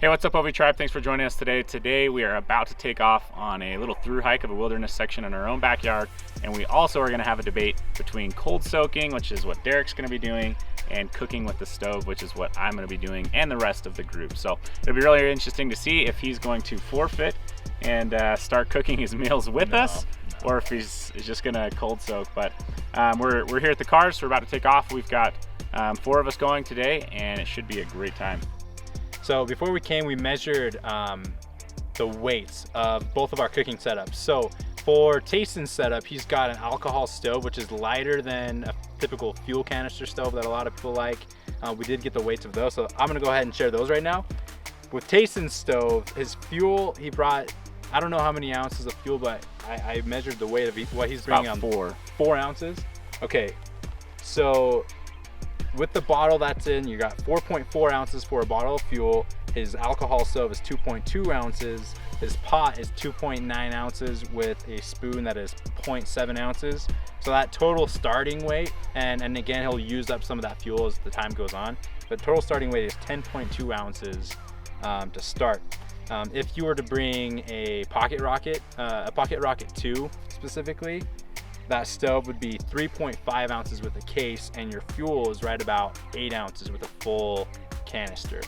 Hey, what's up, OV Tribe? Thanks for joining us today. Today we are about to take off on a little through hike of a wilderness section in our own backyard, and we also are going to have a debate between cold soaking, which is what Derek's going to be doing, and cooking with the stove, which is what I'm going to be doing, and the rest of the group. So it'll be really interesting to see if he's going to forfeit and start cooking his meals with us, or if he's just going to cold soak. But we're here at the cars, so we're about to take off. We've got 4 of us going today, and it should be a great time. So before we came, we measured the weights of both of our cooking setups. So for Tayson's setup, he's got an alcohol stove, which is lighter than a typical fuel canister stove that a lot of people like. We did get the weights of those, so I'm gonna go ahead and share those right now. With Tayson's stove, his fuel, he brought, I don't know how many ounces of fuel, but I measured the weight of what he's bringing on. 4 ounces. Okay, so with the bottle that's in, you got 4.4 ounces for a bottle of fuel. His alcohol stove is 2.2 ounces. His pot is 2.9 ounces with a spoon that is 0.7 ounces. So that total starting weight, and again, he'll use up some of that fuel as the time goes on, but total starting weight is 10.2 ounces to start. If you were to bring a Pocket Rocket 2 specifically, that stove would be 3.5 ounces with a case, and your fuel is right about 8 ounces with a full canister.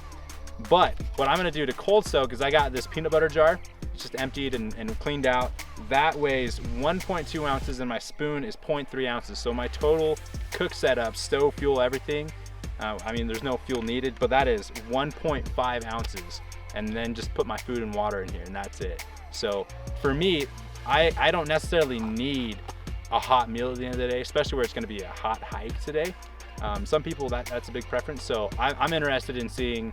But what I'm gonna do to cold soak is I got this peanut butter jar. It's just emptied and cleaned out. That weighs 1.2 ounces and my spoon is 0.3 ounces. So my total cook setup, stove, fuel, everything, I mean, there's no fuel needed, but that is 1.5 ounces. And then just put my food and water in here, and that's it. So for me, I don't necessarily need a hot meal at the end of the day, especially where it's gonna be a hot hike today. Some people, that's a big preference. So I'm interested in seeing,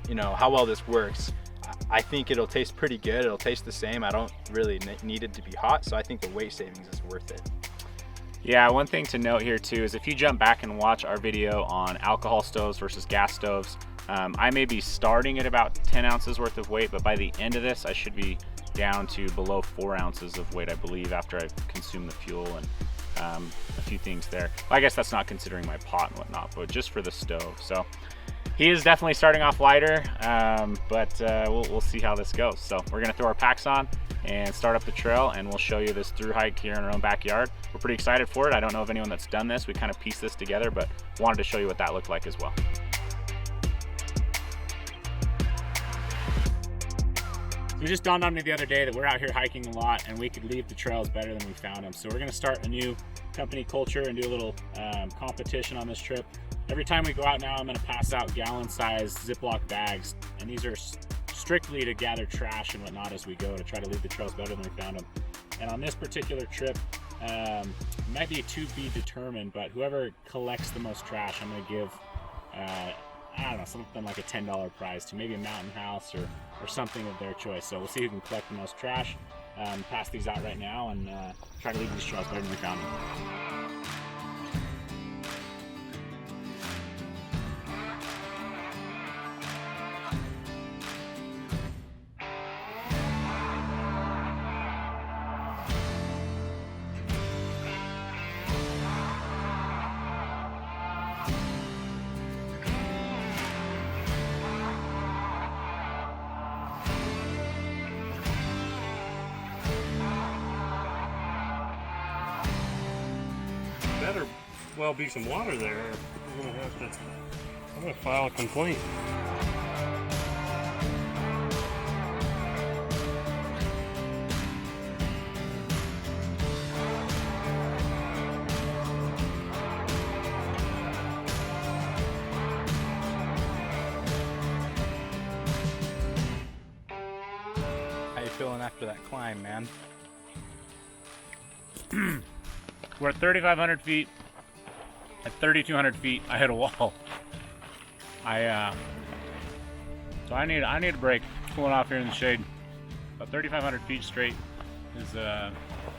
you know, how well this works. I think it'll taste pretty good. It'll taste the same. I don't really need it to be hot, so I think the weight savings is worth it. Yeah, one thing to note here too is if you jump back and watch our video on alcohol stoves versus gas stoves, I may be starting at about 10 ounces worth of weight, but by the end of this, I should be down to below 4 ounces of weight, I believe, after I've consumed the fuel and a few things there. Well, I guess that's not considering my pot and whatnot, but just for the stove. So he is definitely starting off lighter, but we'll see how this goes. So we're gonna throw our packs on and start up the trail, and we'll show you this through hike here in our own backyard. We're pretty excited for it. I don't know of anyone that's done this. We kind of pieced this together, but wanted to show you what that looked like as well. It just dawned on me the other day that we're out here hiking a lot and we could leave the trails better than we found them. So we're gonna start a new company culture and do a little competition on this trip. Every time we go out now, I'm gonna pass out gallon-sized Ziploc bags, and these are strictly to gather trash and whatnot as we go, to try to leave the trails better than we found them. And on this particular trip, might be to be determined, but whoever collects the most trash, I'm gonna give I don't know, something like a $10 prize to, maybe a mountain house or something of their choice. So we'll see who can collect the most trash. Pass these out right now and try to leave these trails better than we found them. Better well be some water there. I'm gonna file a complaint. How you feeling after that climb, man? We're at 3,500 feet. At 3,200 feet, I hit a wall. So I need a break. Cooling off here in the shade. About 3,500 feet straight is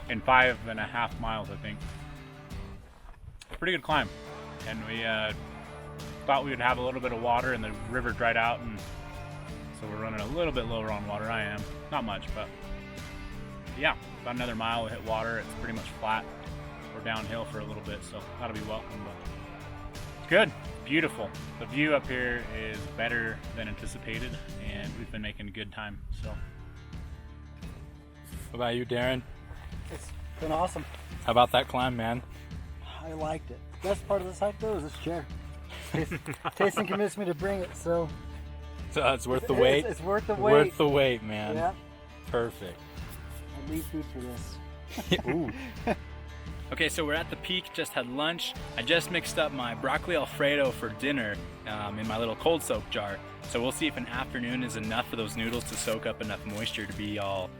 in 5.5 miles, I think. Pretty good climb, and we thought we would have a little bit of water, and the river dried out, and so we're running a little bit lower on water. I am, not much, but yeah, about another mile we'll hit water. It's pretty much flat. We're downhill for a little bit, so that'll be welcome, but it's good. beautiful. The view up here is better than anticipated, and we've been making good time. So, What about you, Darren? It's been awesome. How about that climb, man? I liked it. Best part of this hike though is this chair. Tayson convinced me to bring it, so So it's worth the wait? It's worth the wait. Worth the wait, man. Yeah. Perfect. I need food for this. Ooh. Okay, so we're at the peak, just had lunch. I just mixed up my broccoli Alfredo for dinner in my little cold soak jar. So we'll see if an afternoon is enough for those noodles to soak up enough moisture to be all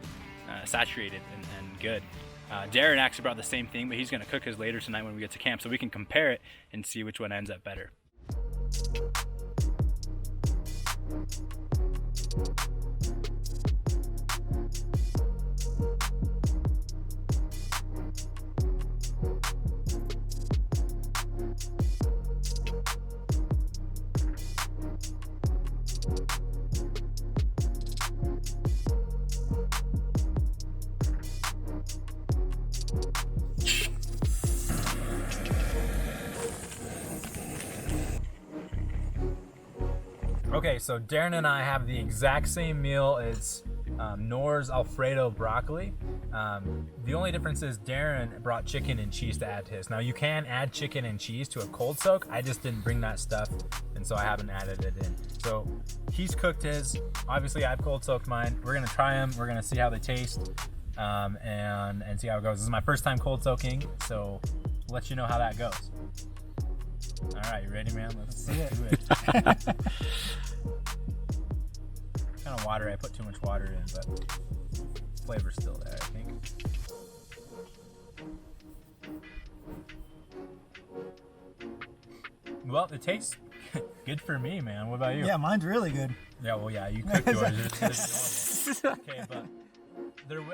saturated and good. Darren actually brought the same thing, but he's gonna cook his later tonight when we get to camp so we can compare it and see which one ends up better. Okay, so Darren and I have the exact same meal. It's Knorr's Alfredo broccoli. The only difference is Darren brought chicken and cheese to add to his. Now you can add chicken and cheese to a cold soak. I just didn't bring that stuff, and so I haven't added it in. So he's cooked his. Obviously I've cold soaked mine. We're gonna try them. We're gonna see how they taste, and see how it goes. This is my first time cold soaking, so we'll let you know how that goes. All right, you ready, man? Let's do it. Kind of water. I put too much water in, but flavor's still there, I think. Well, it tastes good for me, man. What about you? Yeah, mine's really good. Yeah, well, yeah, you cooked yours. Okay, but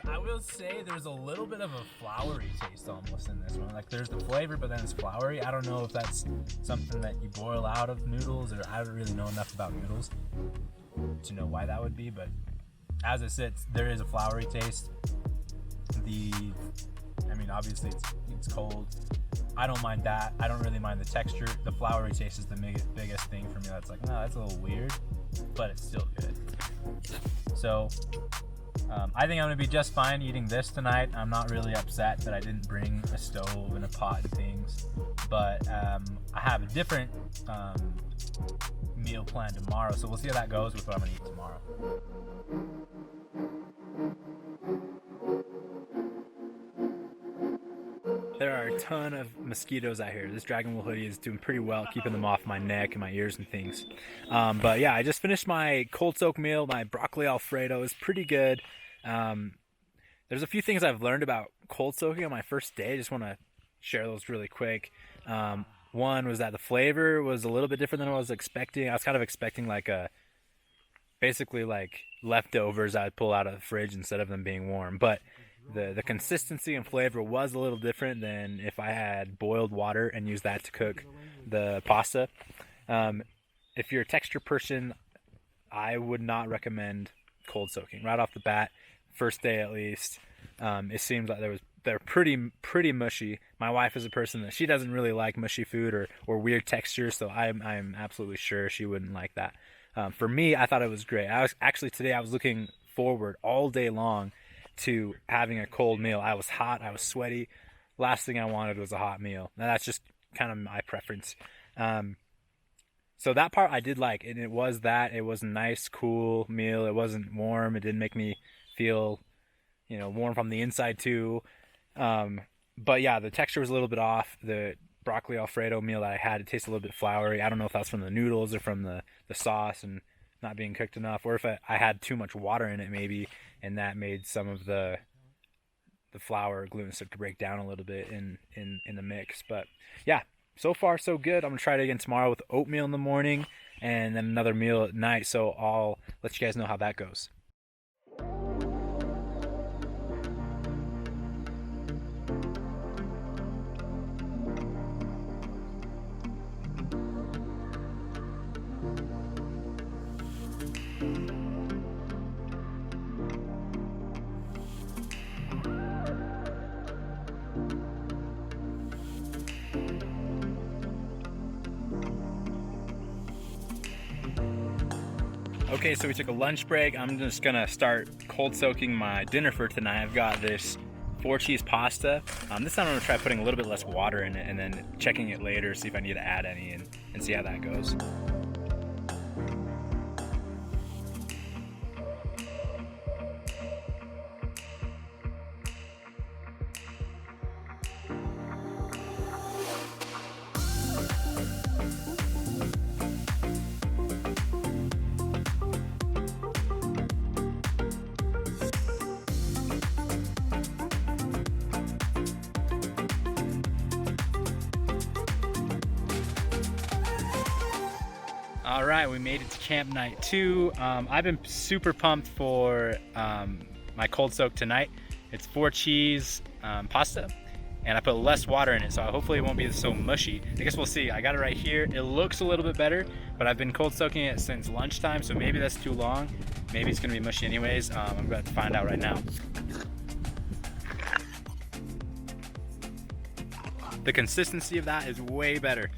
I will say there's a little bit of a floury taste almost in this one. Like there's the flavor, but then it's floury. I don't know if that's something that you boil out of noodles, or I don't really know enough about noodles to know why that would be, but as it sits, there is a floury taste. I mean, obviously it's cold. I don't mind that. I don't really mind the texture. The floury taste is the biggest thing for me. That's like, no, that's a little weird, but it's still good. So I think I'm gonna be just fine eating this tonight. I'm not really upset that I didn't bring a stove and a pot and things, but I have a different meal plan tomorrow, so we'll see how that goes with what I'm gonna eat tomorrow. There are a ton of mosquitoes out here. This Dragonwool hoodie is doing pretty well, keeping them off my neck and my ears and things. But yeah, I just finished my cold soak meal. My broccoli Alfredo is pretty good. There's a few things I've learned about cold soaking on my first day. I just want to share those really quick. One was that the flavor was a little bit different than I was expecting. I was kind of expecting basically like leftovers I'd pull out of the fridge instead of them being warm. But the consistency and flavor was a little different than if I had boiled water and used that to cook the pasta. If you're a texture person, I would not recommend cold soaking right off the bat. First day at least, it seems like they're pretty mushy. My wife is a person that she doesn't really like mushy food or weird textures, so I'm absolutely sure she wouldn't like that. For me, I thought it was great. Today I was looking forward all day long to having a cold meal. I was hot, I was sweaty. Last thing I wanted was a hot meal. Now that's just kind of my preference. So that part I did like, and it was a nice, cool meal. It wasn't warm. It didn't make me feel, warm from the inside too. But yeah, the texture was a little bit off. The broccoli Alfredo meal that I had, it tasted a little bit floury. I don't know if that's from the noodles or from the sauce and not being cooked enough, or if I had too much water in it maybe, and that made some of the flour gluten start to break down a little bit in the mix. But yeah, so far so good. I'm gonna try it again tomorrow with oatmeal in the morning and then another meal at night, so I'll let you guys know how that goes. Okay, so we took a lunch break. I'm just gonna start cold soaking my dinner for tonight. I've got this 4-cheese pasta. This time I'm gonna try putting a little bit less water in it and then checking it later, see if I need to add any and see how that goes. All right, we made it to camp night 2. I've been super pumped for my cold soak tonight. It's 4-cheese pasta, and I put less water in it, so hopefully it won't be so mushy. I guess we'll see. I got it right here. It looks a little bit better, but I've been cold soaking it since lunchtime, so maybe that's too long. Maybe it's gonna be mushy anyways. I'm going to find out right now. The consistency of that is way better.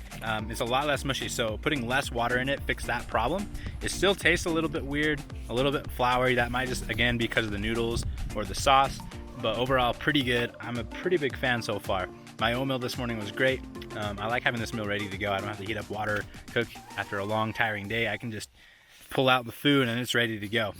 It's a lot less mushy, so putting less water in it fixed that problem. It still tastes a little bit weird, a little bit floury. That might just, again, because of the noodles or the sauce, but overall pretty good. I'm a pretty big fan so far. My oatmeal this morning was great. I like having this meal ready to go. I don't have to heat up water, cook after a long, tiring day. I can just pull out the food and it's ready to go.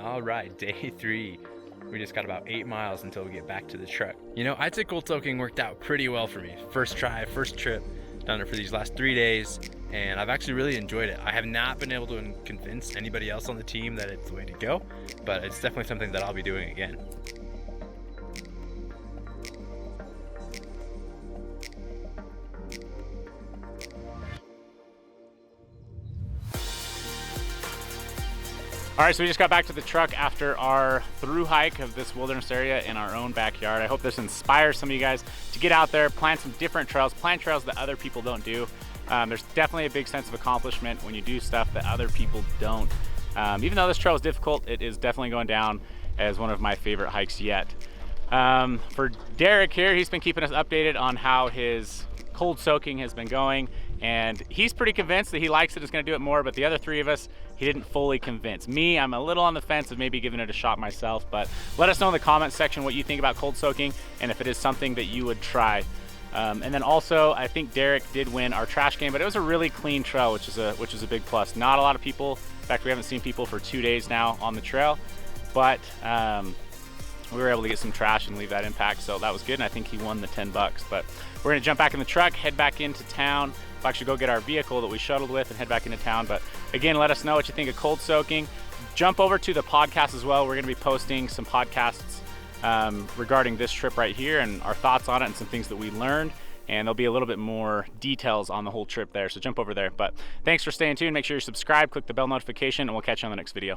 All right, day 3. We just got about 8 miles until we get back to the truck. You know, I'd say cold soaking worked out pretty well for me. First try, first trip, done it for these last 3 days, and I've actually really enjoyed it. I have not been able to convince anybody else on the team that it's the way to go, but it's definitely something that I'll be doing again. All right, so we just got back to the truck after our through hike of this wilderness area in our own backyard. I hope this inspires some of you guys to get out there, plan some different trails, plan trails that other people don't do. There's definitely a big sense of accomplishment when you do stuff that other people don't. Even though this trail is difficult, it is definitely going down as one of my favorite hikes yet. For Derek here, he's been keeping us updated on how his cold soaking has been going, and he's pretty convinced that he likes it, is going to do it more, but the other 3 of us, he didn't fully convince. Me, I'm a little on the fence of maybe giving it a shot myself, but let us know in the comments section what you think about cold soaking and if it is something that you would try. And then also, I think Derek did win our trash game, but it was a really clean trail, which is a big plus. Not a lot of people, in fact, we haven't seen people for 2 days now on the trail, but we were able to get some trash and leave that impact, so that was good, and I think he won the 10 bucks. But we're gonna jump back in the truck, head back into town. We'll actually go get our vehicle that we shuttled with and head back into town. But again, let us know what you think of cold soaking. Jump over to the podcast as well. We're gonna be posting some podcasts regarding this trip right here and our thoughts on it and some things that we learned. And there'll be a little bit more details on the whole trip there, so jump over there. But thanks for staying tuned. Make sure you're subscribed, click the bell notification, and we'll catch you on the next video.